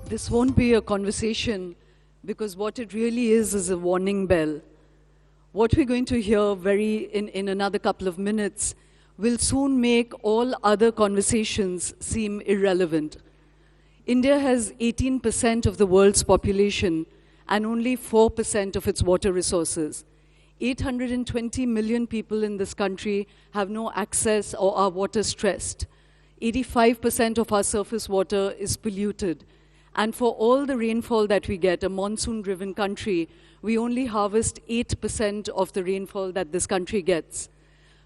This won't be a conversation because what it really is a warning bell. What we're going to hear in another couple of minutes will soon make all other conversations seem irrelevant. India has 18% of the world's population and only 4% of its water resources. 820 million people in this country have no access or are water stressed. 85% of our surface water is polluted. And for all the rainfall that we get, a monsoon-driven country, we only harvest 8% of the rainfall that this country gets.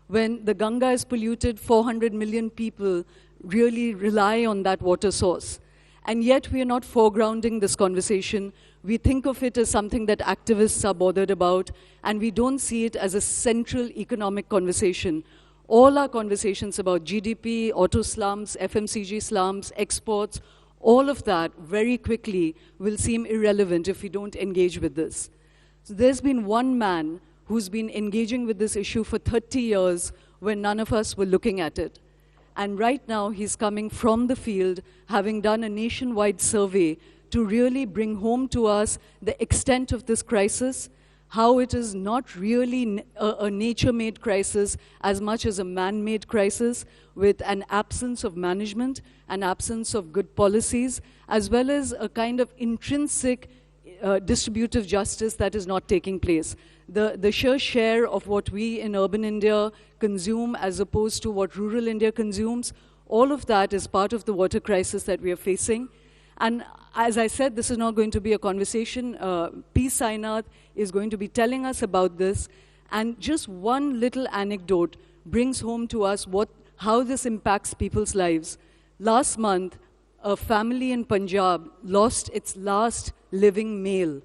When the Ganga is polluted, 400 million people really rely on that water source. And yet we are not foregrounding this conversation. We think of it as something that activists are bothered about, and we don't see it as a central economic conversation. All our conversations about GDP, auto slums, FMCG slums, exports, all of that very quickly will seem irrelevant if we don't engage with this. So there's been one man who's been engaging with this issue for 30 years when none of us were looking at it. And right now he's coming from the field, having done a nationwide survey to really bring home to us the extent of this crisis, how it is not really a nature-made crisis as much as a man-made crisis with an absence of management, an absence of good policies, as well as a kind of intrinsic distributive justice that is not taking place. The sheer share of what we in urban India consume as opposed to what rural India consumes, all of that is part of the water crisis that we are facing. And as I said, this is not going to be a conversation. P. Sainath is going to be telling us about this. And just one little anecdote brings home to us how this impacts people's lives. Last month, a family in Punjab lost its last living male.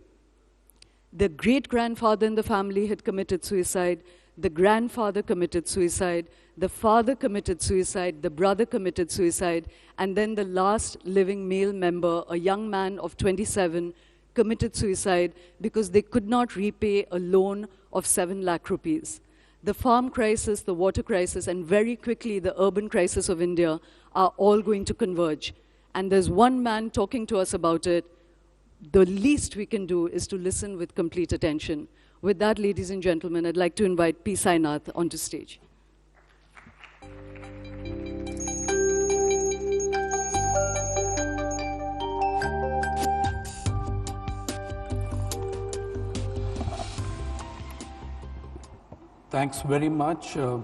The great-grandfather in the family had committed suicide. The grandfather committed suicide. The father committed suicide. The brother committed suicide. And then the last living male member, a young man of 27, committed suicide because they could not repay a loan of 7 lakh rupees. The farm crisis, the water crisis, and very quickly the urban crisis of India are all going to converge. And there's one man talking to us about it. The least we can do is to listen with complete attention. With that, ladies and gentlemen, I'd like to invite P. Sainath onto stage. Thanks very much. You'll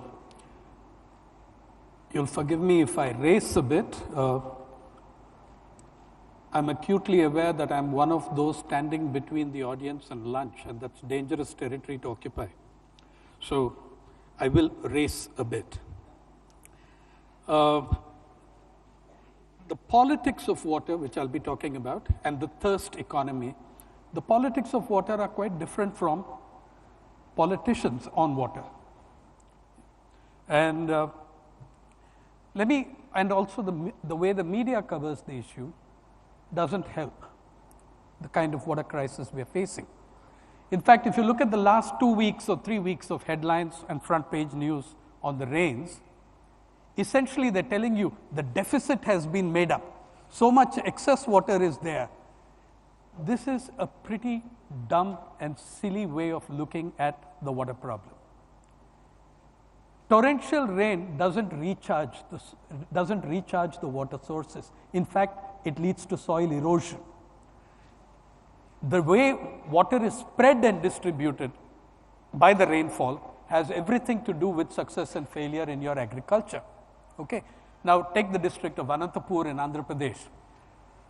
forgive me if I race a bit. I'm acutely aware that I'm one of those standing between the audience and lunch, and that's dangerous territory to occupy. So I will race a bit. The politics of water, which I'll be talking about, and the thirst economy, the politics of water are quite different from politicians on water. And also the way the media covers the issue doesn't help the kind of water crisis we are facing. In fact, if you look at the last 2 weeks or 3 weeks of headlines and front page news on the rains, essentially they're telling you the deficit has been made up. So much excess water is there. This is a pretty dumb and silly way of looking at the water problem. Torrential rain doesn't recharge the water sources. In fact, it leads to soil erosion. The way water is spread and distributed by the rainfall has everything to do with success and failure in your agriculture. Okay. Now take the district of Anantapur in Andhra Pradesh.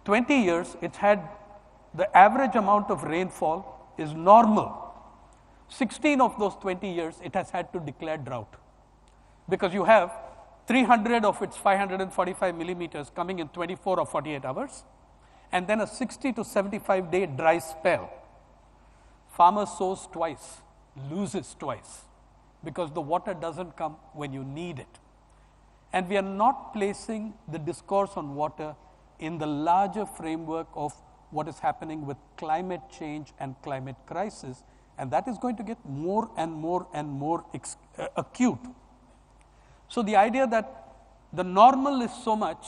20 years, it's had the average amount of rainfall is normal. 16 of those 20 years, it has had to declare drought. Because you have 300 of its 545 millimeters coming in 24 or 48 hours, and then a 60 to 75 day dry spell. Farmer sows twice, loses twice, because the water doesn't come when you need it. And we are not placing the discourse on water in the larger framework of what is happening with climate change and climate crisis, and that is going to get more and more and more acute. So the idea that the normal is so much,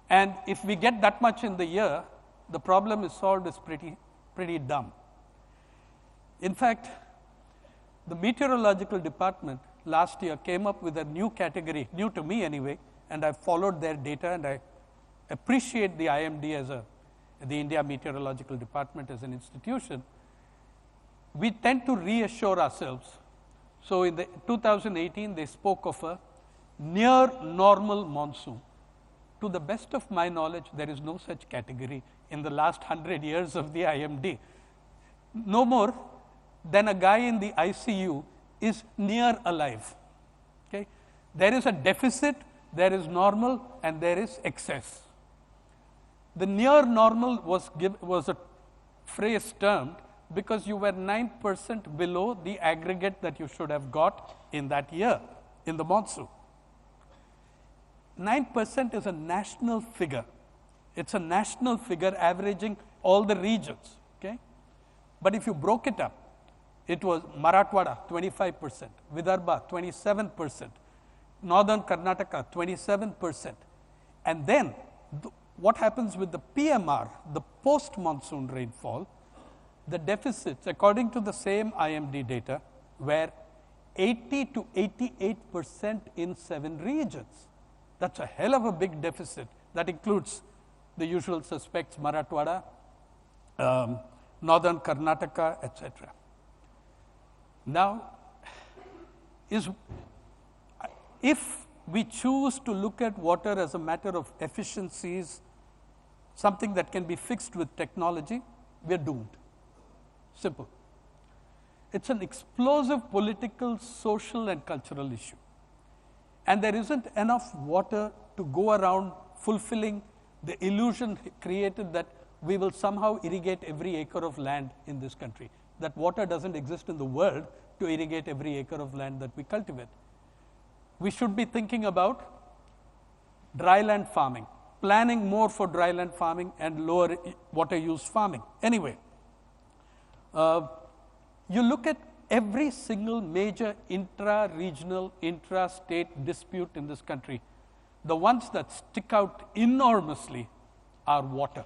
and if we get that much in the year, the problem is solved is pretty dumb. In fact, the meteorological department last year came up with a new category, new to me anyway, and I followed their data, and I appreciate the IMD as the India Meteorological Department as an institution. We tend to reassure ourselves. So in the 2018, they spoke of a near normal monsoon. To the best of my knowledge, there is no such category in the last 100 years of the IMD. No more than a guy in the ICU is near alive. Okay? There is a deficit, there is normal, and there is excess. The near normal was a phrase termed because you were 9% below the aggregate that you should have got in that year, in the monsoon. 9% is a national figure. It's a national figure averaging all the regions. Okay? But if you broke it up, it was Marathwada, 25%, Vidarbha, 27%, Northern Karnataka, 27%. And then, what happens with the PMR, the post-monsoon rainfall, the deficits, according to the same IMD data, were 80 to 88% in 7 regions. That's a hell of a big deficit. That includes the usual suspects, Marathwada, Northern Karnataka, etc. Now, if we choose to look at water as a matter of efficiencies, something that can be fixed with technology, we are doomed. Simple. It's an explosive political, social, and cultural issue. And there isn't enough water to go around fulfilling the illusion created that we will somehow irrigate every acre of land in this country. That water doesn't exist in the world to irrigate every acre of land that we cultivate. We should be thinking about dryland farming, planning more for dryland farming and lower water use farming. Anyway, you look at every single major intra-regional, intra-state dispute in this country, the ones that stick out enormously are water.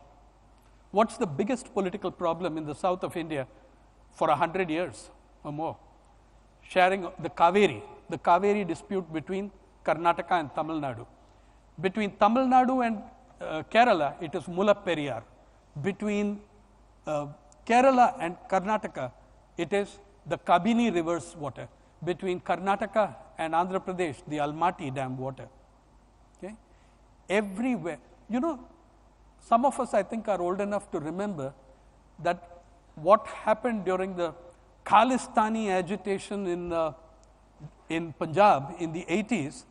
What's the biggest political problem in the south of India for 100 years or more? Sharing the Kaveri dispute between Karnataka and Tamil Nadu. Between Tamil Nadu and Kerala, it is Mullaperiyar. Between Kerala and Karnataka, it is the Kabini River's water. Between Karnataka and Andhra Pradesh, the Almaty Dam water. Okay? Everywhere. You know, some of us, I think, are old enough to remember that what happened during the Khalistani agitation in Punjab in the 80s,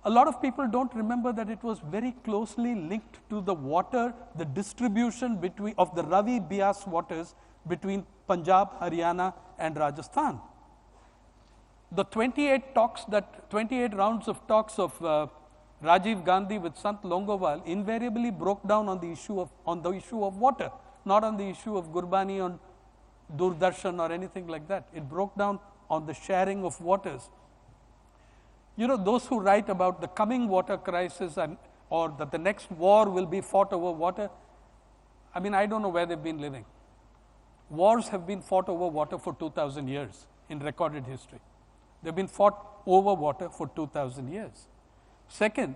a lot of people don't remember that it was very closely linked to the water, the distribution of the Ravi Bias waters between Punjab, Haryana, and Rajasthan. The 28 rounds of talks of Rajiv Gandhi with Sant Longowal invariably broke down on the issue of water, not on the issue of Gurbani on Doordarshan or anything like that. It broke down on the sharing of waters. You know, those who write about the coming water crisis or that the next war will be fought over water, I mean, I don't know where they've been living. Wars have been fought over water for 2,000 years in recorded history. They've been fought over water for 2,000 years. Second,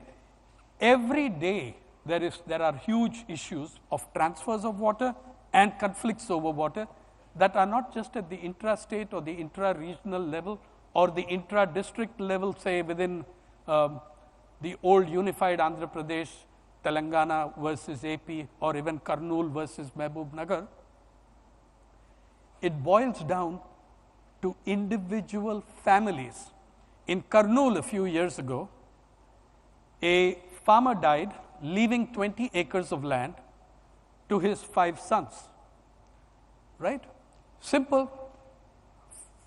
every day there are huge issues of transfers of water and conflicts over water that are not just at the intrastate or the intra-regional level or the intra-district level, say within the old unified Andhra Pradesh, Telangana versus AP, or even Kurnool versus Mehboob Nagar. It boils down to individual families. In Kurnool a few years ago, a farmer died, leaving 20 acres of land to his 5 sons. Right? Simple.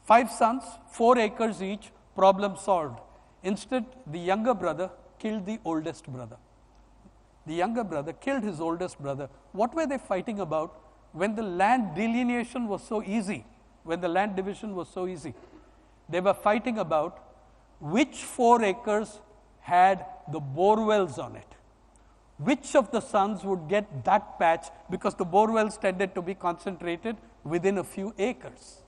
5 sons, 4 acres each, problem solved. Instead, the younger brother killed the oldest brother. The younger brother killed his oldest brother. What were they fighting about when the land delineation was so easy, when the land division was so easy? They were fighting about which 4 acres had the bore wells on it, which of the sons would get that patch, because the bore wells tended to be concentrated within a few acres.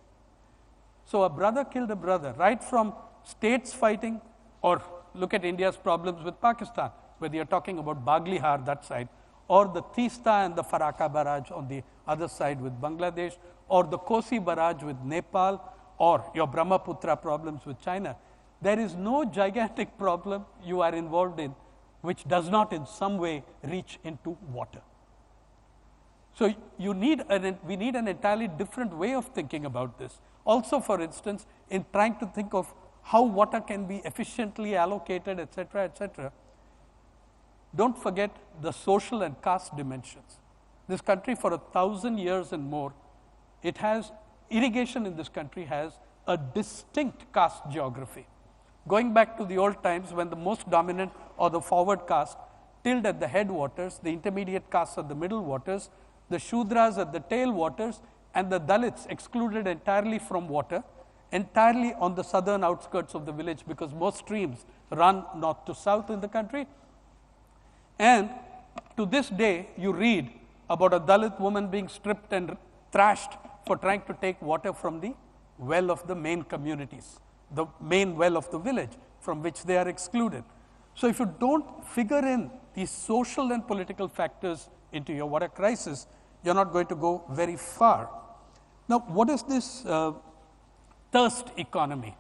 So a brother killed a brother, right from states fighting, or look at India's problems with Pakistan, whether you're talking about Baglihar, that side, or the Teesta and the Farakka barrage on the other side with Bangladesh, or the Kosi barrage with Nepal, or your Brahmaputra problems with China. There is no gigantic problem you are involved in which does not in some way reach into water. So we need an entirely different way of thinking about this. Also, for instance, in trying to think of how water can be efficiently allocated, etc., etc., don't forget the social and caste dimensions. This country, for 1,000 years and more, irrigation in this country has a distinct caste geography. Going back to the old times when the most dominant or the forward caste tilled at the headwaters, the intermediate castes at the middle waters, the Shudras at the tail waters, and the Dalits excluded entirely from water, entirely on the southern outskirts of the village, because most streams run north to south in the country. And to this day, you read about a Dalit woman being stripped and thrashed for trying to take water from the well of the main communities, the main well of the village from which they are excluded. So if you don't figure in these social and political factors into your water crisis, you're not going to go very far. Now, what is this thirst economy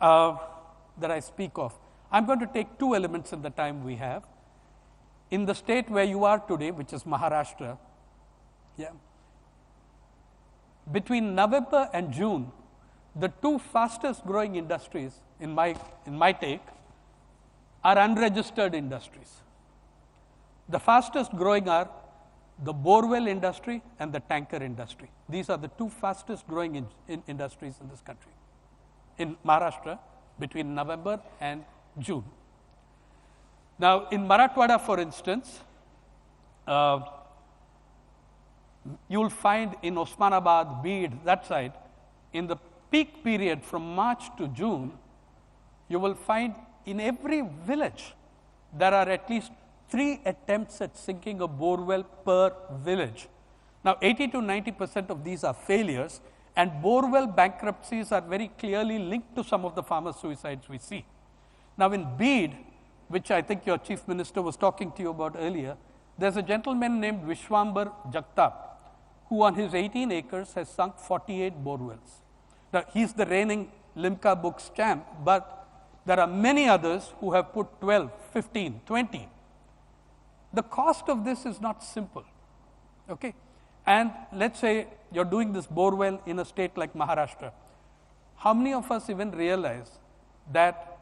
that I speak of? I'm going to take two elements in the time we have. In the state where you are today, which is Maharashtra, between November and June, the two fastest growing industries, in my take, are unregistered industries. The fastest growing are the borewell industry and the tanker industry. These are the two fastest growing industries in this country, in Maharashtra, between November and June. Now, in Marathwada, for instance, you will find in Osmanabad, Beed, that side, in the peak period from March to June, you will find in every village there are at least 3 attempts at sinking a borewell per village. Now, 80 to 90% of these are failures, and borewell bankruptcies are very clearly linked to some of the farmer suicides we see. Now, in Beed, which I think your chief minister was talking to you about earlier, there's a gentleman named Vishwambar Jagtap, who on his 18 acres has sunk 48 borewells. Now, he's the reigning Limca Books champ, but there are many others who have put 12, 15, 20. The cost of this is not simple, okay? And let's say you're doing this borewell in a state like Maharashtra. How many of us even realize that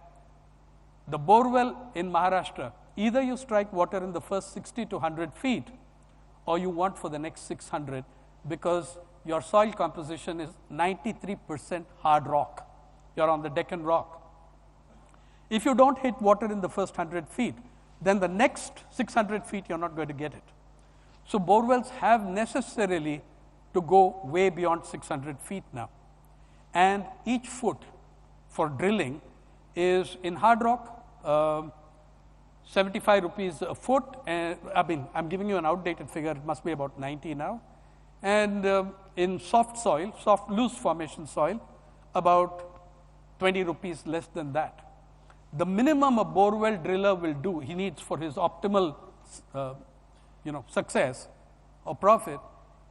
the borewell in Maharashtra, either you strike water in the first 60 to 100 feet, or you want for the next 600, because your soil composition is 93% hard rock. You're on the Deccan rock. If you don't hit water in the first 100 feet, then the next 600 feet you're not going to get it. So borewells have necessarily to go way beyond 600 feet now. And each foot for drilling is in hard rock, 75 rupees a foot. I'm giving you an outdated figure, it must be about 90 now. And in soft soil, soft loose formation soil, about 20 rupees less than that. The minimum a borewell driller will do, he needs for his optimal success or profit,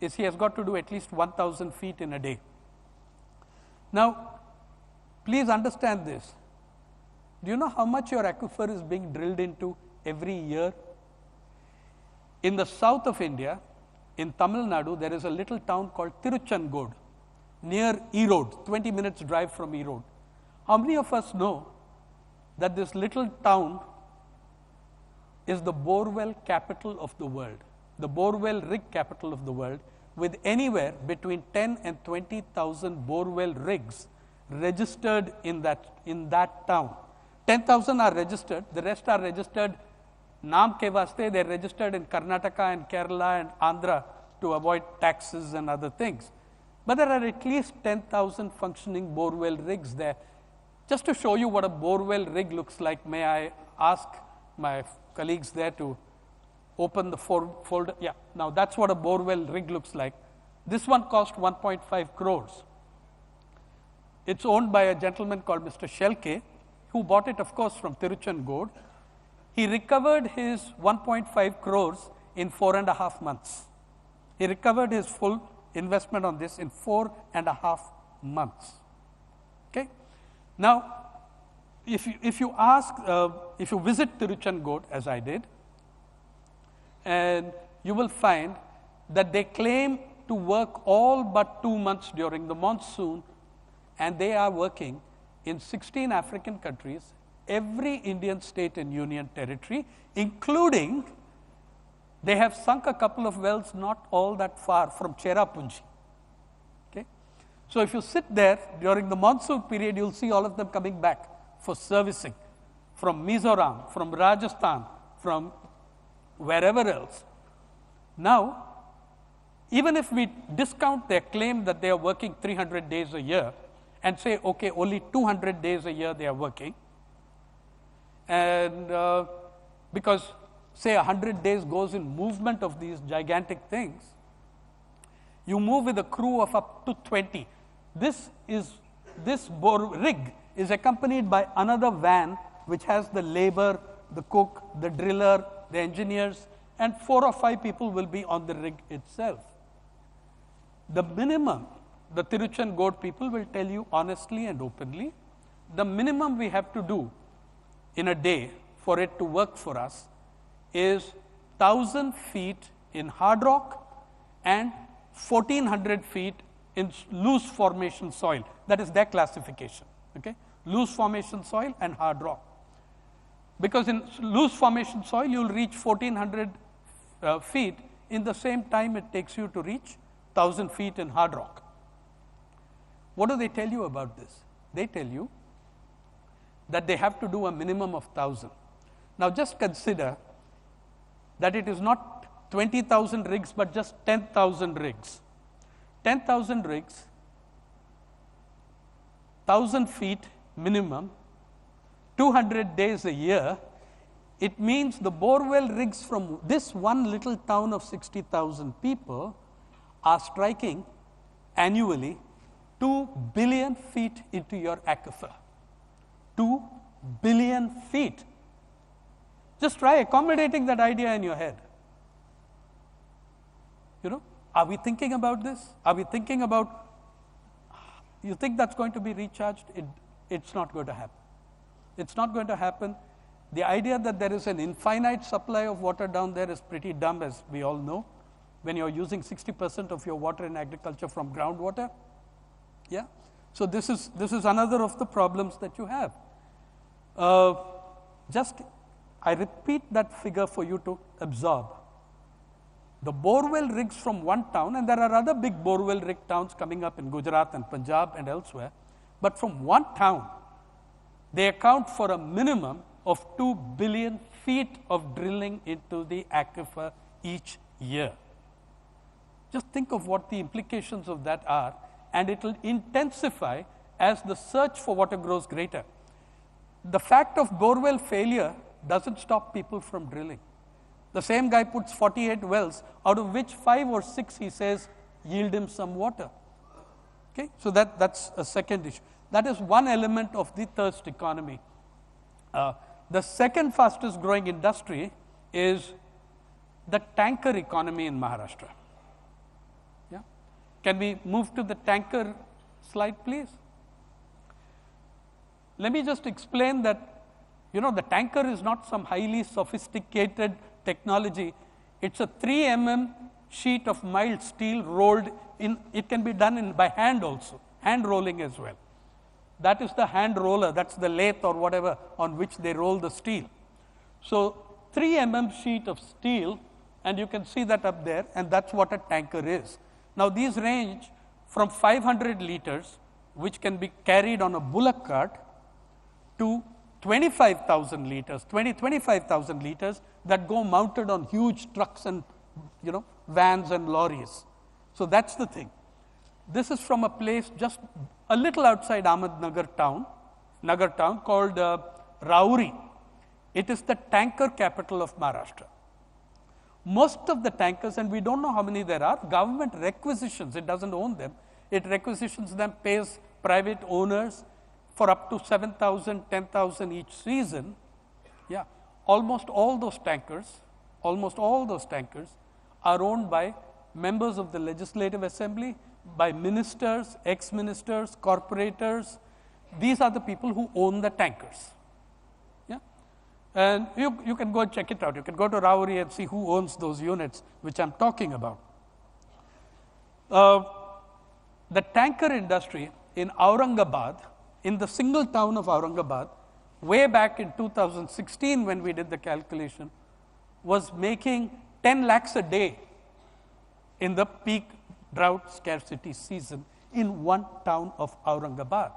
is he has got to do at least 1,000 feet in a day. Now, please understand this. Do you know how much your aquifer is being drilled into every year? In the south of India, in Tamil Nadu, there is a little town called Tiruchangod, near Erode, 20 minutes drive from Erode. How many of us know that this little town is the borewell capital of the world, the borewell rig capital of the world, with anywhere between 10 and 20,000 borewell rigs registered in that town. 10,000 are registered, the rest are registered naam ke vaste, they're registered in Karnataka and Kerala and Andhra to avoid taxes and other things. But there are at least 10,000 functioning borewell rigs there. Just to show you what a borewell rig looks like, may I ask my colleagues there to open the folder. Yeah, now that's what a borewell rig looks like. This one cost 1.5 crores. It's owned by a gentleman called Mr. Shelke, who bought it, of course, from Tiruchengood. He recovered his 1.5 crores in 4.5 months. He recovered his full investment on this in 4.5 months. Okay. Now, if you visit Tiruchengood, as I did, and you will find that they claim to work all but 2 months during the monsoon, and they are working in 16 African countries, every Indian state and union territory, including they have sunk a couple of wells not all that far from Cherrapunji. Okay? So if you sit there during the monsoon period, you'll see all of them coming back for servicing from Mizoram, from Rajasthan, from wherever else. Now, even if we discount their claim that they are working 300 days a year and say, okay, only 200 days a year they are working, and because say 100 days goes in movement of these gigantic things, you move with a crew of up to 20. This rig is accompanied by another van which has the labor, the cook, the driller, the engineers, and 4 or 5 people will be on the rig itself. The minimum, the Tiruchengood people will tell you honestly and openly, the minimum we have to do in a day for it to work for us is 1,000 feet in hard rock and 1,400 feet in loose formation soil. That is their classification. Okay? Loose formation soil and hard rock. Because in loose formation soil, you will reach 1,400 feet in the same time it takes you to reach 1,000 feet in hard rock. What do they tell you about this? They tell you that they have to do a minimum of 1,000. Now just consider that it is not 20,000 rigs, but just 10,000 rigs. 10,000 rigs, 1,000 feet minimum, 200 days a year. It means the borewell rigs from this one little town of 60,000 people are striking annually 2 billion feet into your aquifer. 2 billion feet. Just try accommodating that idea in your head. You know, are we thinking about this? Are we thinking about, you think that's going to be recharged? It's not going to happen. It's not going to happen. The idea that there is an infinite supply of water down there is pretty dumb, as we all know, when you're using 60% of your water in agriculture from groundwater. Yeah. So this is another of the problems that you have. I repeat that figure for you to absorb. The borewell rigs from one town, and there are other big borewell rig towns coming up in Gujarat and Punjab and elsewhere, but from one town, they account for a minimum of 2 billion feet of drilling into the aquifer each year. Just think of what the implications of that are, and it will intensify as the search for water grows greater. The fact of borewell failure doesn't stop people from drilling. The same guy puts 48 wells, out of which 5 or 6, he says, yield him some water. Okay? So that's a second issue. That is one element of the thirst economy. The second fastest growing industry is the tanker economy in Maharashtra. Yeah? Can we move to the tanker slide, please? Let me just explain that, you know, the tanker is not some highly sophisticated technology. It's a 3 mm sheet of mild steel rolled in. It can be done by hand also, hand rolling as well. That is the hand roller, that's the lathe or whatever on which they roll the steel. So 3 mm sheet of steel, and you can see that up there, and that's what a tanker is. Now these range from 500 liters, which can be carried on a bullock cart, to 25,000 liters, 25,000 liters that go mounted on huge trucks and, you know, vans and lorries. So that's the thing. This is from a place just a little outside Ahmednagar town, called Rauri. It is the tanker capital of Maharashtra. Most of the tankers, and we don't know how many there are, government requisitions, it doesn't own them, it requisitions them, pays private owners for up to 7,000, 10,000 each season. Yeah, almost all those tankers are owned by members of the Legislative Assembly, by ministers, ex-ministers, corporators. These are the people who own the tankers. Yeah, and you can go and check it out. You can go to Rauri and see who owns those units which I'm talking about. The tanker industry in Aurangabad, in the single town of Aurangabad, way back in 2016 when we did the calculation, was making 10 lakhs a day in the peak drought scarcity season in one town of Aurangabad.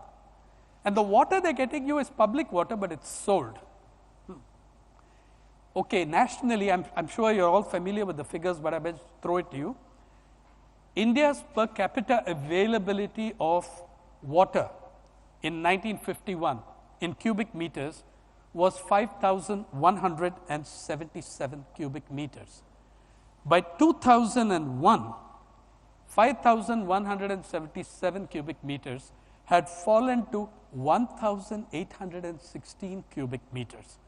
And the water they're getting you is public water, but it's sold. Okay, nationally, I'm sure you're all familiar with the figures, but I will throw it to you. India's per capita availability of water in 1951 in cubic meters was 5,177 cubic meters. By 2001, 5,177 cubic meters had fallen to 1,816 cubic meters.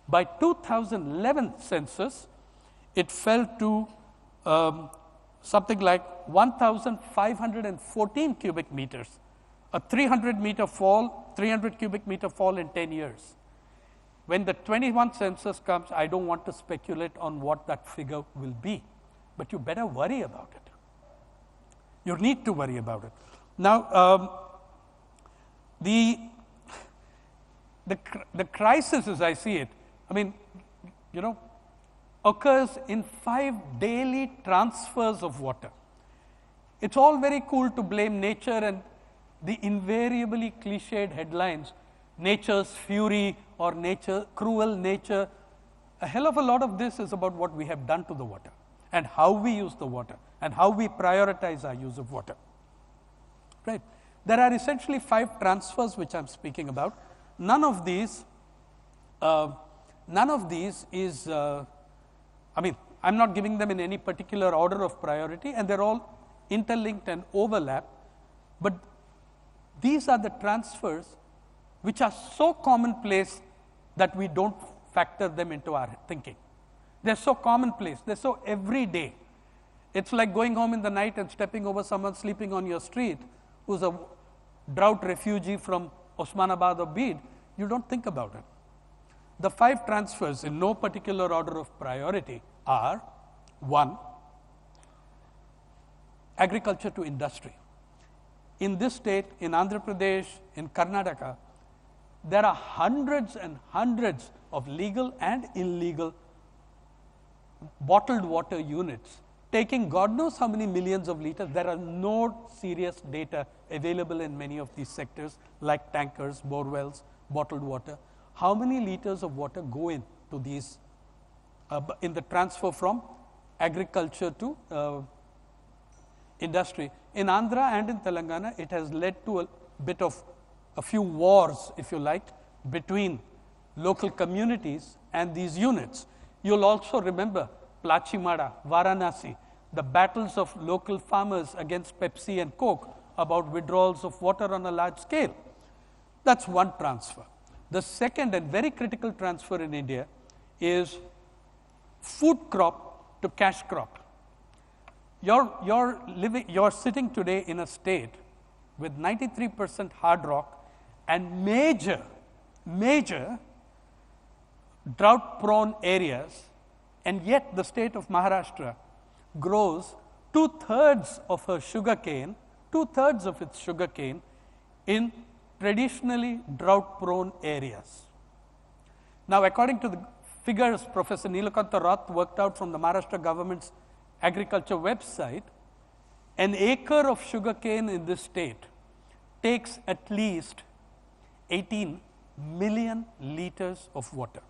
By 2011 census, it fell to something like 1,514 cubic meters, a 300 cubic meter fall in 10 years. When the 21 census comes, I don't want to speculate on what that figure will be, but you better worry about it. You need to worry about it. Now, the crisis, as I see it, I mean, occurs in 5 daily transfers of water. It's all very cool to blame nature and the invariably cliched headlines, nature's fury or cruel nature. A hell of a lot of this is about what we have done to the water and how we use the water and how we prioritize our use of water. Right? There are essentially 5 transfers which I'm speaking about. None of these is, I'm not giving them in any particular order of priority, and they're all interlinked and overlap. But these are the transfers which are so commonplace that we don't factor them into our thinking. They're so commonplace, they're so everyday. It's like going home in the night and stepping over someone sleeping on your street who's a drought refugee from Osmanabad or Bid. You don't think about it. The 5 transfers in no particular order of priority are: 1, agriculture to industry. In this state, in Andhra Pradesh, in Karnataka, there are hundreds and hundreds of legal and illegal bottled water units taking God knows how many millions of liters. There are no serious data available in many of these sectors like tankers, bore wells, bottled water. How many liters of water go into these in the transfer from agriculture to industry? In Andhra and in Telangana, it has led to a few wars, if you like, between local communities and these units. You'll also remember Plachimada, Varanasi, the battles of local farmers against Pepsi and Coke about withdrawals of water on a large scale. That's one transfer. The second and very critical transfer in India is food crop to cash crop. You're sitting today in a state with 93% hard rock and major drought-prone areas, and yet the state of Maharashtra grows 2/3 of its sugar cane in traditionally drought-prone areas. Now, according to the figures Professor Nilakanta Rath worked out from the Maharashtra government's agriculture website, an acre of sugar cane in this state takes at least 18 million liters of water.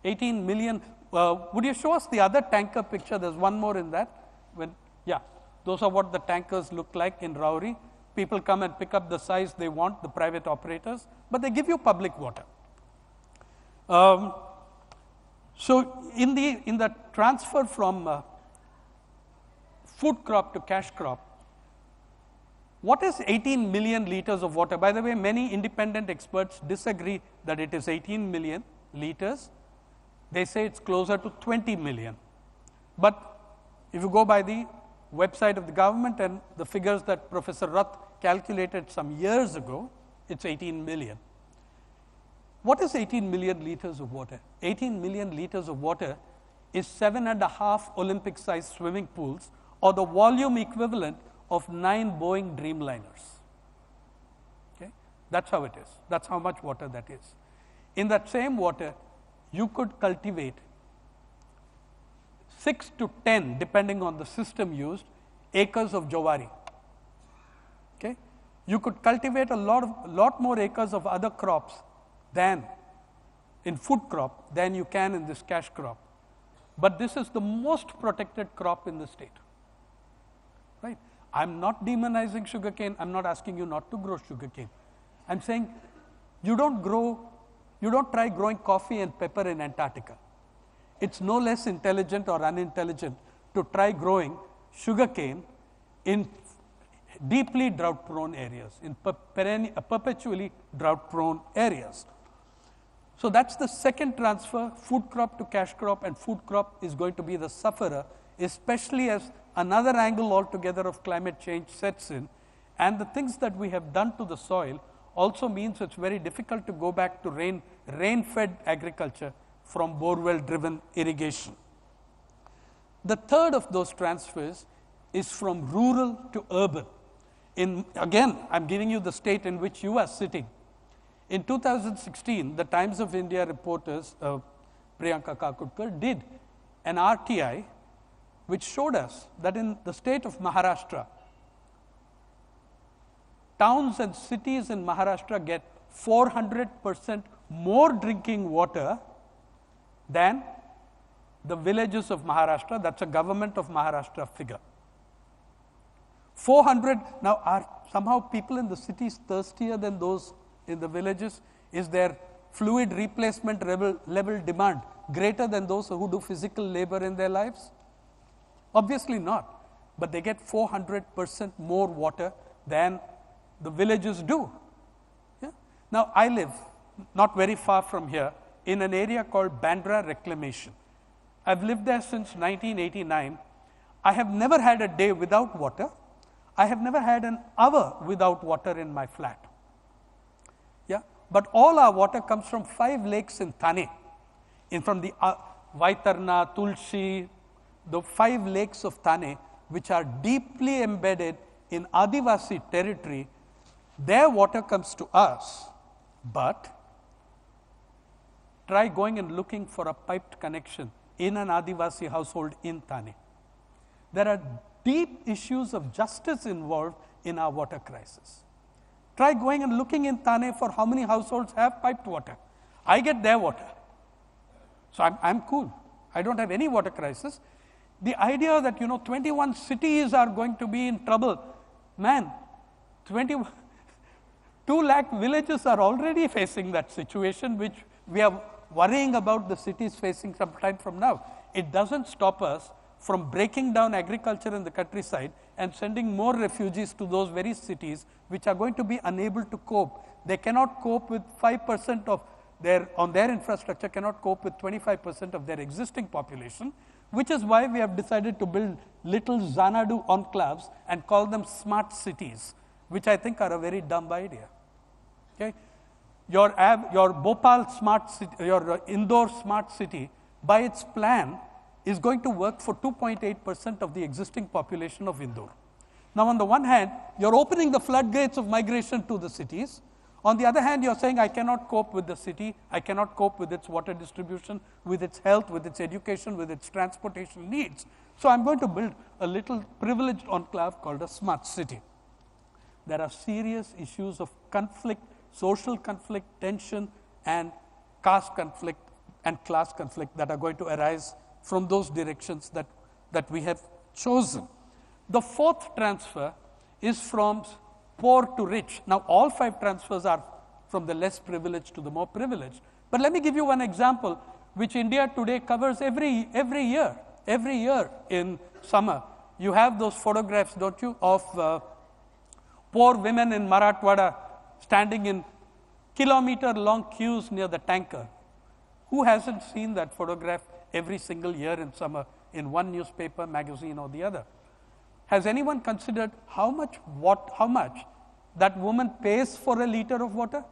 18 million. Would you show us the other tanker picture? There's one more in that. Those are what the tankers look like in Rauri. People come and pick up the size they want, the private operators, but they give you public water. So in the transfer from food crop to cash crop, what is 18 million liters of water? By the way, many independent experts disagree that it is 18 million liters. They say it's closer to 20 million. But if you go by the website of the government and the figures that Professor Rath calculated some years ago, it's 18 million. What is 18 million liters of water? 18 million liters of water is 7.5 Olympic-sized swimming pools, or the volume equivalent of 9 Boeing Dreamliners. Okay? That's how it is. That's how much water that is. In that same water, you could cultivate 6 to 10, depending on the system used, acres of jowari. Okay? You could cultivate a lot more acres of other crops than in food crop than you can in this cash crop. But this is the most protected crop in the state. Right? I'm not demonizing sugarcane. I'm not asking you not to grow sugarcane. I'm saying you don't try growing coffee and pepper in Antarctica. It's no less intelligent or unintelligent to try growing sugarcane in deeply drought-prone areas, in perpetually drought-prone areas. So that's the second transfer, food crop to cash crop, and food crop is going to be the sufferer, especially as another angle altogether of climate change sets in, and the things that we have done to the soil also means it's very difficult to go back to rain-fed agriculture from borewell-driven irrigation. The third of those transfers is from rural to urban. Again, I'm giving you the state in which you are sitting. In 2016, the Times of India reporters, Priyanka Kakudkar, did an RTI which showed us that in the state of Maharashtra, towns and cities in Maharashtra get 400% more drinking water than the villages of Maharashtra. That's a government of Maharashtra figure. 400, now are somehow people in the cities thirstier than those in the villages? Is their fluid replacement level demand greater than those who do physical labor in their lives? Obviously not, but they get 400% more water than the villages do. Yeah? Now I live not very far from here in an area called Bandra Reclamation. I've lived there since 1989. I have never had a day without water. I have never had an hour without water in my flat. Yeah? But all our water comes from 5 lakes in Thane, from the Vaitarna, Tulsi, the 5 lakes of Thane, which are deeply embedded in Adivasi territory. Their water comes to us, but try going and looking for a piped connection in an Adivasi household in Thane. There are deep issues of justice involved in our water crisis. Try going and looking in Thane for how many households have piped water. I get their water. So I'm cool. I don't have any water crisis. The idea that 21 cities are going to be in trouble, man, 2 lakh villages are already facing that situation, which we are worrying about the cities facing some time from now. It doesn't stop us from breaking down agriculture in the countryside and sending more refugees to those very cities which are going to be unable to cope. They cannot cope with 5% of their infrastructure, cannot cope with 25% of their existing population, which is why we have decided to build little Xanadu enclaves and call them smart cities, which I think are a very dumb idea. Okay? Your Bhopal smart city, your Indore smart city, by its plan, is going to work for 2.8% of the existing population of Indore. Now, on the one hand, you're opening the floodgates of migration to the cities. On the other hand, you're saying, I cannot cope with the city, I cannot cope with its water distribution, with its health, with its education, with its transportation needs. So I'm going to build a little privileged enclave called a smart city. There are serious issues of conflict, social conflict, tension, and caste conflict and class conflict that are going to arise from those directions that we have chosen. The fourth transfer is from poor to rich. Now, all 5 transfers are from the less privileged to the more privileged. But let me give you one example which India today covers every year. Every year in summer, you have those photographs, don't you, of poor women in Marathwada standing in kilometer-long queues near the tanker. Who hasn't seen that photograph every single year in summer in one newspaper, magazine or the other? Has anyone considered how much that woman pays for a liter of water?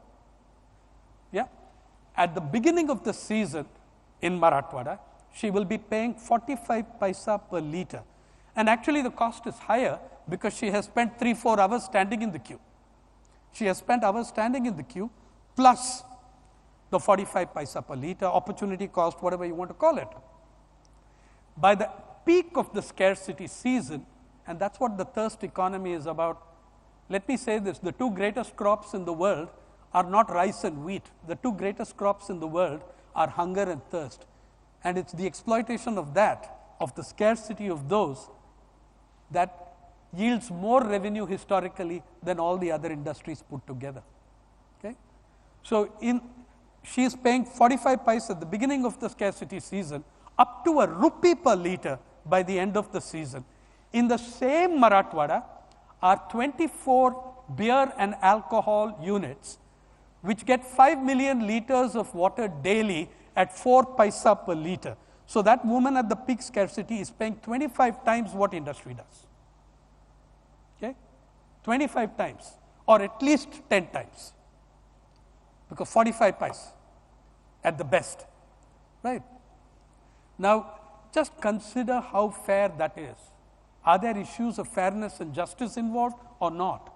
Yeah. At the beginning of the season in Marathwada, she will be paying 45 paisa per liter. And actually the cost is higher because she has spent 3-4 hours standing in the queue. She has spent hours standing in the queue plus the 45 paisa per liter, opportunity cost, whatever you want to call it. By the peak of the scarcity season, and that's what the thirst economy is about. Let me say this, the two greatest crops in the world are not rice and wheat. The two greatest crops in the world are hunger and thirst. And it's the exploitation of that, of the scarcity of those, that yields more revenue historically than all the other industries put together. Okay? So she is paying 45 paisa at the beginning of the scarcity season, up to a rupee per liter by the end of the season. In the same Marathwada are 24 beer and alcohol units, which get 5 million liters of water daily at 4 paisa per liter. So that woman at the peak scarcity is paying 25 times what industry does. Okay? 25 times, or at least 10 times, because 45 paisa at the best, right? Now, just consider how fair that is. Are there issues of fairness and justice involved or not?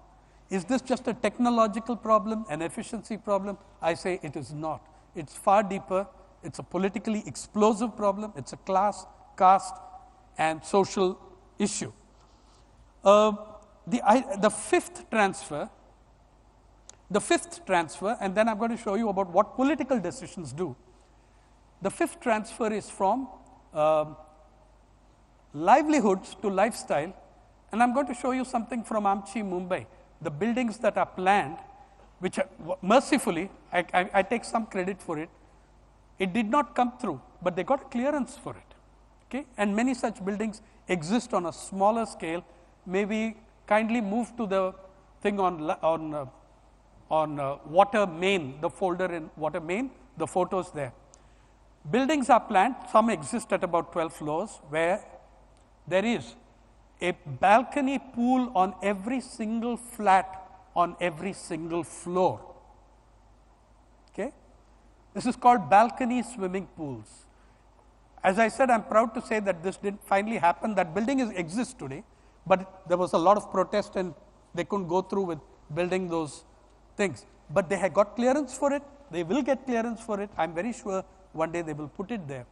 Is this just a technological problem, an efficiency problem? I say it is not. It's far deeper. It's a politically explosive problem. It's a class, caste, and social issue. The fifth transfer, and then I'm going to show you about what political decisions do. The fifth transfer is from livelihoods to lifestyle, and I'm going to show you something from Amchi, Mumbai. The buildings that are planned, which mercifully, I take some credit for it, it did not come through, but they got clearance for it. Okay? And many such buildings exist on a smaller scale. Maybe kindly move to the thing on water main, the folder in water main, the photos there. Buildings are planned, some exist at about 12 floors, where there is a balcony pool on every single flat on every single floor. Okay? This is called balcony swimming pools. As I said, I'm proud to say that this didn't finally happen. That building exists today, but there was a lot of protest and they couldn't go through with building those things. But they had got clearance for it. They will get clearance for it. I'm very sure one day they will put it there.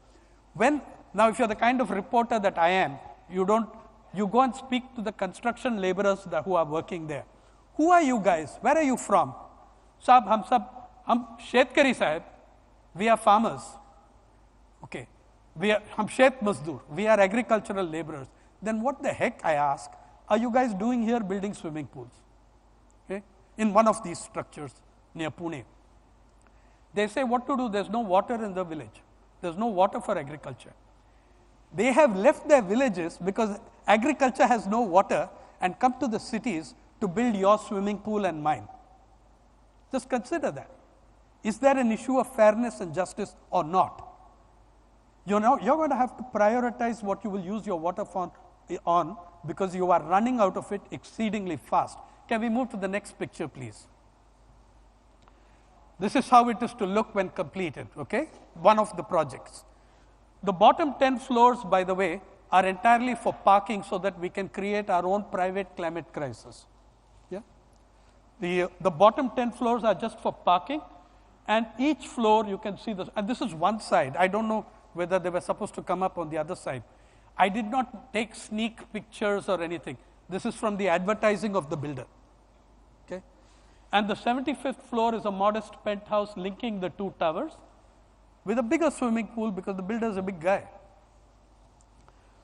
Now, if you're the kind of reporter that I am, you go and speak to the construction laborers who are working there. Who are you guys? Where are you from? Sahab, hum shetkari sahib, we are farmers. Okay. Hum shet mazdoor, we are agricultural laborers. Then what the heck, I ask, are you guys doing here building swimming pools? Okay. In one of these structures near Pune. They say what to do, there's no water in the village. There's no water for agriculture. They have left their villages because agriculture has no water and come to the cities to build your swimming pool and mine. Just consider that. Is there an issue of fairness and justice or not? You're going to have to prioritize what you will use your water on because you are running out of it exceedingly fast. Can we move to the next picture, please? This is how it is to look when completed, okay? One of the projects. The bottom 10 floors, by the way, are entirely for parking so that we can create our own private climate crisis. Yeah? The bottom 10 floors are just for parking, and each floor you can see this, and this is one side. I don't know whether they were supposed to come up on the other side. I did not take sneak pictures or anything. This is from the advertising of the builder. Okay? And the 75th floor is a modest penthouse linking the two towers with a bigger swimming pool because the builder is a big guy.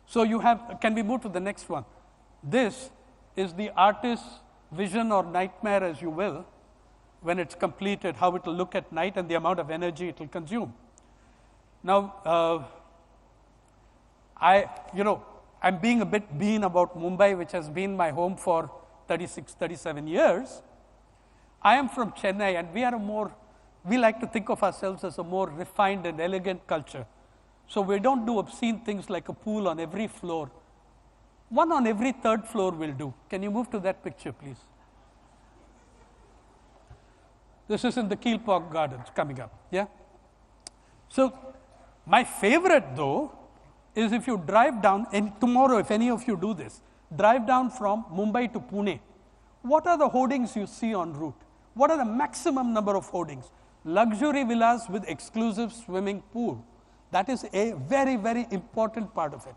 So you have, can we move to the next one? This is the artist's vision or nightmare, as you will, when it's completed, how it will look at night and the amount of energy it will consume. Now, I'm being a bit mean about Mumbai, which has been my home for 36, 37 years. I am from Chennai, and we like to think of ourselves as a more refined and elegant culture. So we don't do obscene things like a pool on every floor. One on every third floor will do. Can you move to that picture, please? This is in the Keelpog Gardens coming up. Yeah. So my favorite, though, is if you drive down, and tomorrow, if any of you do this, drive down from Mumbai to Pune. What are the hoardings you see en route? What are the maximum number of hoardings? Luxury villas with exclusive swimming pool. That is a very, very important part of it.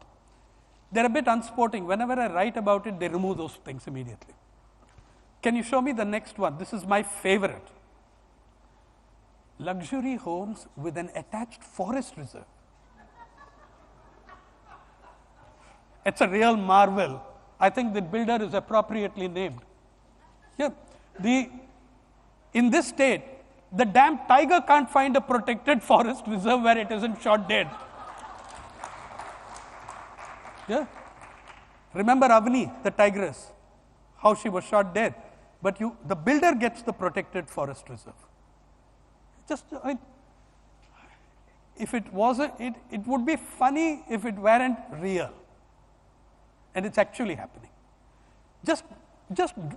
They're a bit unsporting. Whenever I write about it, they remove those things immediately. Can you show me the next one? This is my favorite. Luxury homes with an attached forest reserve. It's a real marvel. I think the builder is appropriately named. Yeah. In this state, the damn tiger can't find a protected forest reserve where it isn't shot dead. Yeah. Remember Avni, the tigress, how she was shot dead. But the builder gets the protected forest reserve. If it wasn't, it would be funny if it weren't real. And it's actually happening. Just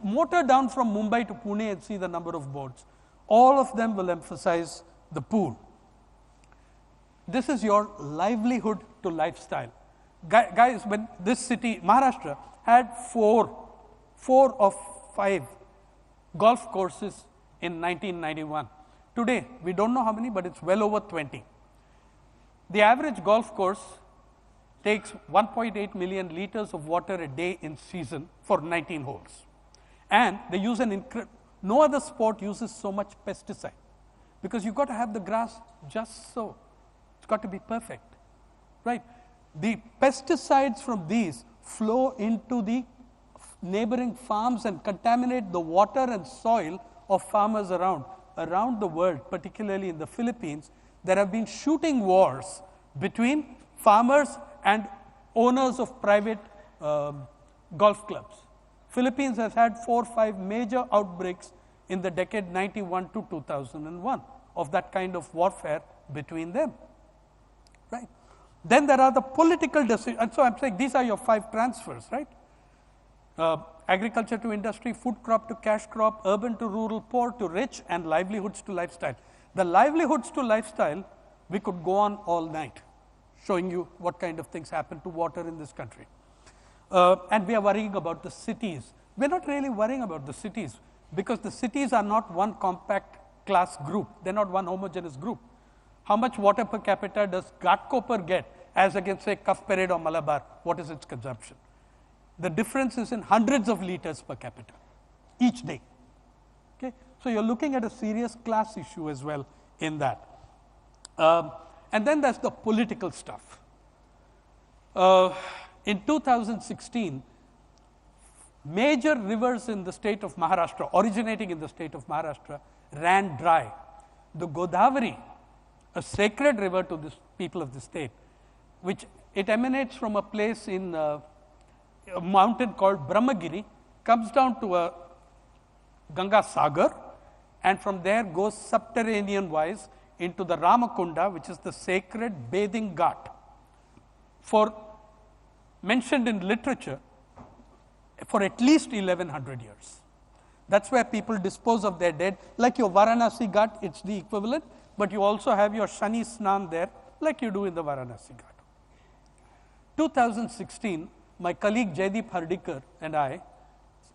motor down from Mumbai to Pune and see the number of boards. All of them will emphasize the pool. This is your livelihood to lifestyle. Guys, when this city, Maharashtra, had four of 5 golf courses in 1991. Today, we don't know how many, but it's well over 20. The average golf course takes 1.8 million liters of water a day in season for 19 holes. And they use no other sport uses so much pesticide, because you've got to have the grass just so. It's got to be perfect, right? The pesticides from these flow into the neighboring farms and contaminate the water and soil of farmers around the world, particularly in the Philippines. There have been shooting wars between farmers and owners of private golf clubs. Philippines has had 4 or 5 major outbreaks in the decade 91 to 2001 of that kind of warfare between them, right? Then there are the political decisions. And so I'm saying these are your 5 transfers, right? Agriculture to industry, food crop to cash crop, urban to rural, poor to rich, and livelihoods to lifestyle. The livelihoods to lifestyle, we could go on all night showing you what kind of things happen to water in this country. And we are worrying about the cities. We're not really worrying about the cities, because the cities are not one compact class group. They're not one homogeneous group. How much water per capita does Ghatkopar get as against, say, Cuff Parade or Malabar? What is its consumption? The difference is in hundreds of liters per capita each day. Okay? So you're looking at a serious class issue as well in that. And then there's the political stuff. In 2016, major rivers in the state of Maharashtra, originating in the state of Maharashtra, ran dry. The Godavari, a sacred river to the people of the state, which it emanates from a place in a mountain called Brahmagiri, comes down to a Ganga Sagar, and from there goes subterranean wise into the Ramakunda, which is the sacred bathing ghat, mentioned in literature for at least 1100 years. That's where people dispose of their dead, like your Varanasi Ghat, it's the equivalent, but you also have your Shani Snan there, like you do in the Varanasi Ghat. 2016, my colleague Jaideep Hardikar and I,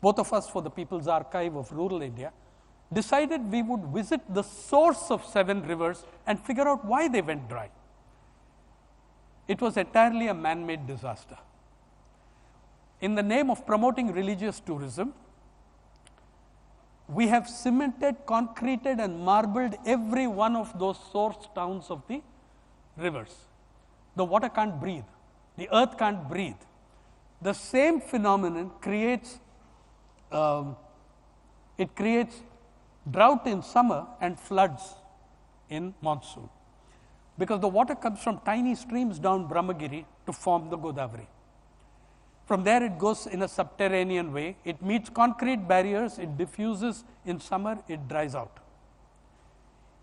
both of us for the People's Archive of Rural India, decided we would visit the source of 7 rivers and figure out why they went dry. It was entirely a man-made disaster. In the name of promoting religious tourism, we have cemented, concreted, and marbled every one of those source towns of the rivers. The water can't breathe. The earth can't breathe. The same phenomenon creates drought in summer and floods in monsoon. because the water comes from tiny streams down Brahmagiri to form the Godavari. From there it goes in a subterranean way. It meets concrete barriers, it diffuses in summer, it dries out.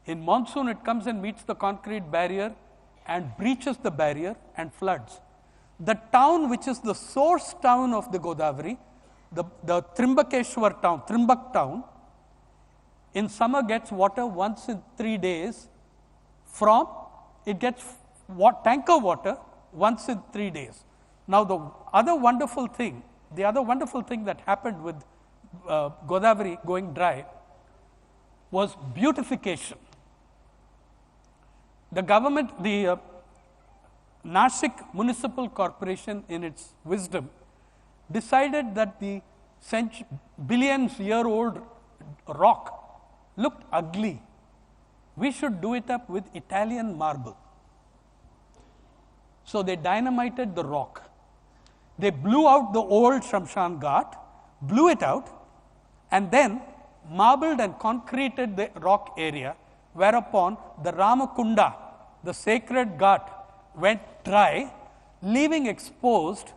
In monsoon it comes and meets the concrete barrier and breaches the barrier and floods. The town which is the source town of the Godavari, the Trimbakeshwar town, Trimbak town, in summer gets water once in 3 days from, it gets tanker water once in 3 days. Now, the other wonderful thing that happened with Godavari going dry was beautification. The government, the Nashik Municipal Corporation, in its wisdom, decided that the billions-year-old rock looked ugly. We should do it up with Italian marble. So they dynamited the rock. They blew out the old Shamshan Ghat, blew it out, and then marbled and concreted the rock area, whereupon the Ramakunda, the sacred Ghat, went dry, leaving exposed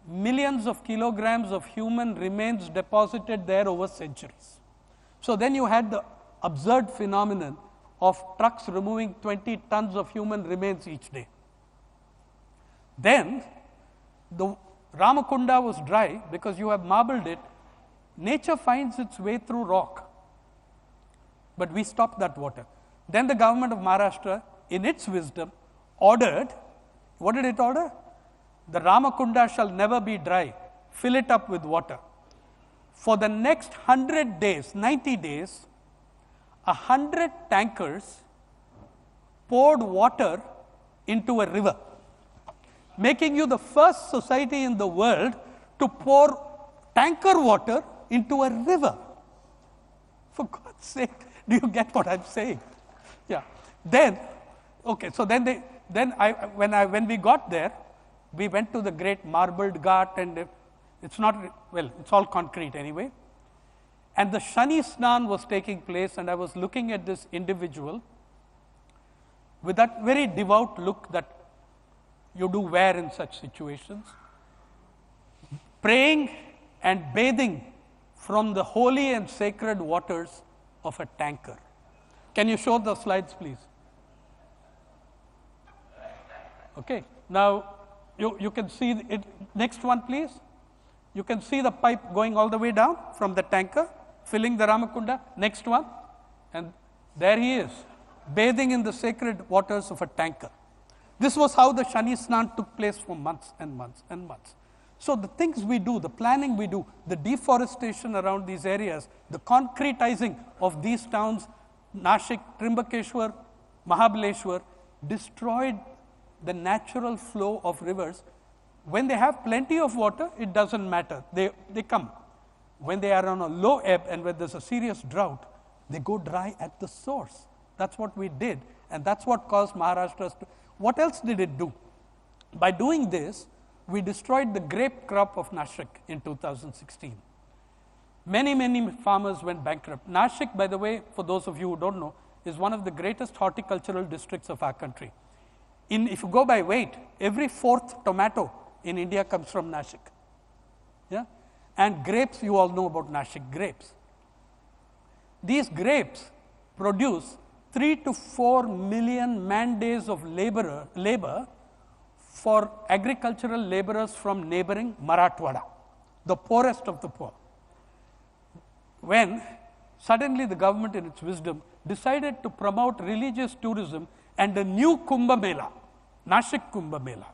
millions of kilograms of human remains deposited there over centuries. So then you had the absurd phenomenon of trucks removing 20 tons of human remains each day. Then the Ramakunda was dry because you have marbled it. Nature finds its way through rock, but we stopped that water. Then the government of Maharashtra, in its wisdom, ordered, what did it order? The Ramakunda shall never be dry, fill it up with water. For the next 100 days, 90 days, 100 tankers poured water into a river, making you the first society in the world to pour tanker water into a river. For God's sake, do you get what I'm saying? Yeah. Then, okay, so then when we got there, we went to the great marbled Ghat, and it's not, well, it's all concrete anyway. And the Shani Snan was taking place, and I was looking at this individual with that very devout look that you do wear in such situations, praying and bathing from the holy and sacred waters of a tanker. Can you show the slides, please? Okay. Now, you can see it. Next one, please. You can see the pipe going all the way down from the tanker, filling the Ramakunda. Next one. And there he is, bathing in the sacred waters of a tanker. This was how the Shani Snan took place for months and months and months. So the things we do, the planning we do, the deforestation around these areas, the concretizing of these towns, Nashik, Trimbakeshwar, Mahabaleshwar, destroyed the natural flow of rivers. When they have plenty of water, it doesn't matter. They come. When they are on a low ebb and when there's a serious drought, they go dry at the source. That's what we did, and that's what caused Maharashtra to. What else did it do? By doing this, we destroyed the grape crop of Nashik in 2016. Many farmers went bankrupt. Nashik, by the way, for those of you who don't know, is one of the greatest horticultural districts of our country. If you go by weight, every fourth tomato in India comes from Nashik. Yeah? And grapes, you all know about Nashik grapes. These grapes produce 3 to 4 million man days of labor for agricultural laborers from neighboring Marathwada, the poorest of the poor. When suddenly the government in its wisdom decided to promote religious tourism and a new Kumbh Mela, Nashik Kumbh Mela.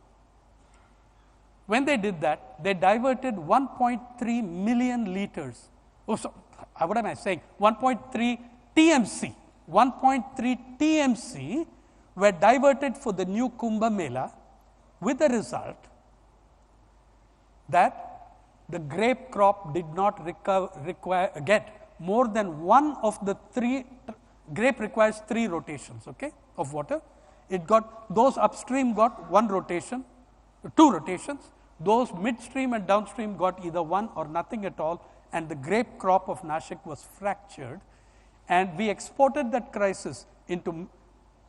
When they did that, they diverted 1.3 million liters. What am I saying? 1.3 TMC. 1.3 TMC were diverted for the new Kumbh Mela, with the result that the grape crop did not get more than one of the 3. Grape requires 3 rotations, okay, of water. It got, those upstream got 1 rotation, 2 rotations. Those midstream and downstream got either 1 or nothing at all, and the grape crop of Nashik was fractured. And we exported that crisis into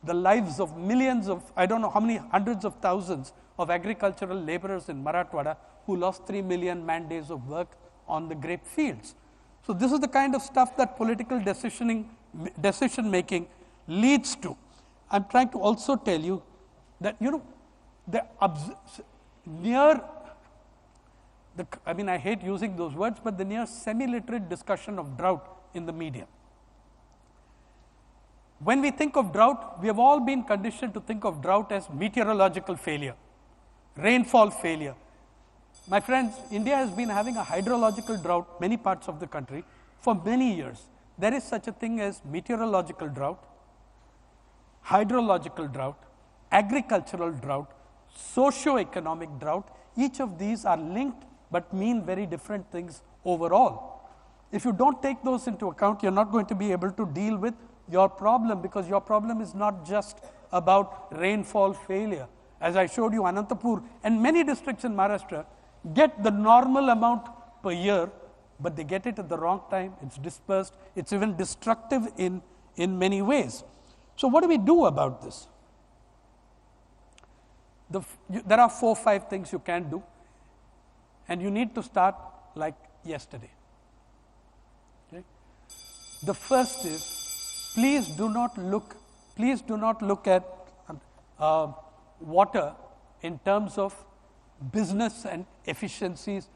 the lives of millions of, I don't know how many hundreds of thousands of agricultural laborers in Marathwada who lost 3 million man days of work on the grape fields. So this is the kind of stuff that political decision making leads to. I'm trying to also tell you that, the I hate using those words, but the near semi-literate discussion of drought in the media. When we think of drought, we have all been conditioned to think of drought as meteorological failure, rainfall failure. My friends, India has been having a hydrological drought, many parts of the country, for many years. There is such a thing as meteorological drought, hydrological drought, agricultural drought, socio-economic drought. Each of these are linked but mean very different things overall. If you don't take those into account, you're not going to be able to deal with your problem, because your problem is not just about rainfall failure. As I showed you, Anantapur and many districts in Maharashtra get the normal amount per year, but they get it at the wrong time. It's dispersed. It's even destructive in many ways. So what do we do about this? There are 4 or 5 things you can do, and you need to start like yesterday. Okay? The first is, please do not look at water in terms of business and efficiencies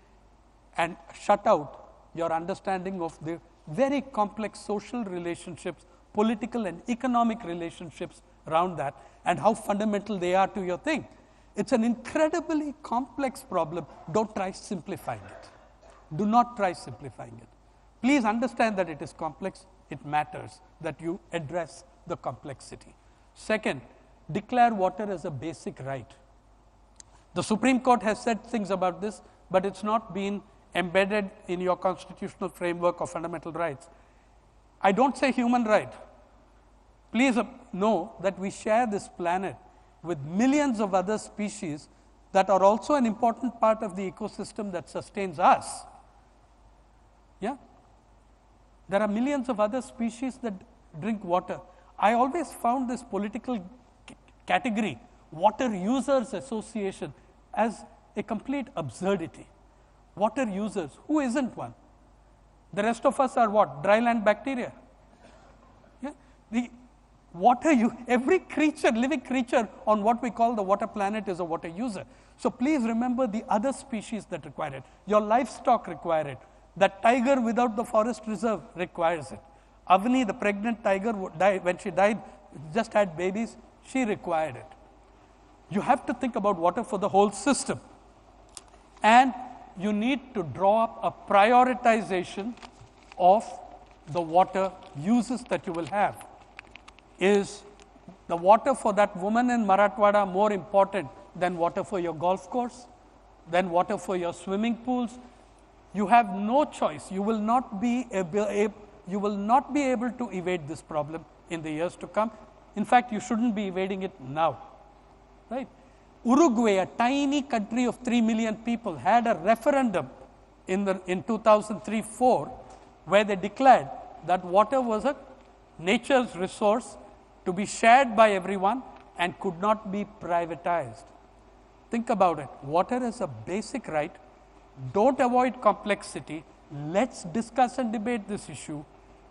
and shut out your understanding of the very complex social relationships, political and economic relationships around that, and how fundamental they are to your thing. It's an incredibly complex problem. Don't try simplifying it. Do not try simplifying it. Please understand that it is complex. It matters that you address the complexity. Second, declare water as a basic right. The Supreme Court has said things about this, but it's not been embedded in your constitutional framework of fundamental rights. I don't say human right. Please know that we share this planet with millions of other species that are also an important part of the ecosystem that sustains us. Yeah? There are millions of other species that drink water. I always found this political category, Water Users Association, as a complete absurdity. Water users, who isn't one? The rest of us are what? Dryland bacteria. Yeah? The water, every creature, living creature on what we call the water planet is a water user. So please remember the other species that require it. Your livestock require it. That tiger without the forest reserve requires it. Avni, the pregnant tiger, when she died, just had babies, she required it. You have to think about water for the whole system. And you need to draw up a prioritization of the water uses that you will have. Is the water for that woman in Marathwada more important than water for your golf course, than water for your swimming pools? You have no choice. You will not be able to evade this problem in the years to come. In fact, you shouldn't be evading it now. Right? Uruguay, a tiny country of 3 million people, had a referendum in 2003-04 where they declared that water was a nature's resource to be shared by everyone and could not be privatized. Think about it. Water is a basic right. Don't avoid complexity. Let's discuss and debate this issue.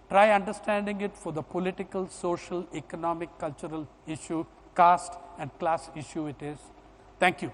Try understanding it for the political, social, economic, cultural issue, caste and class issue it is. Thank you.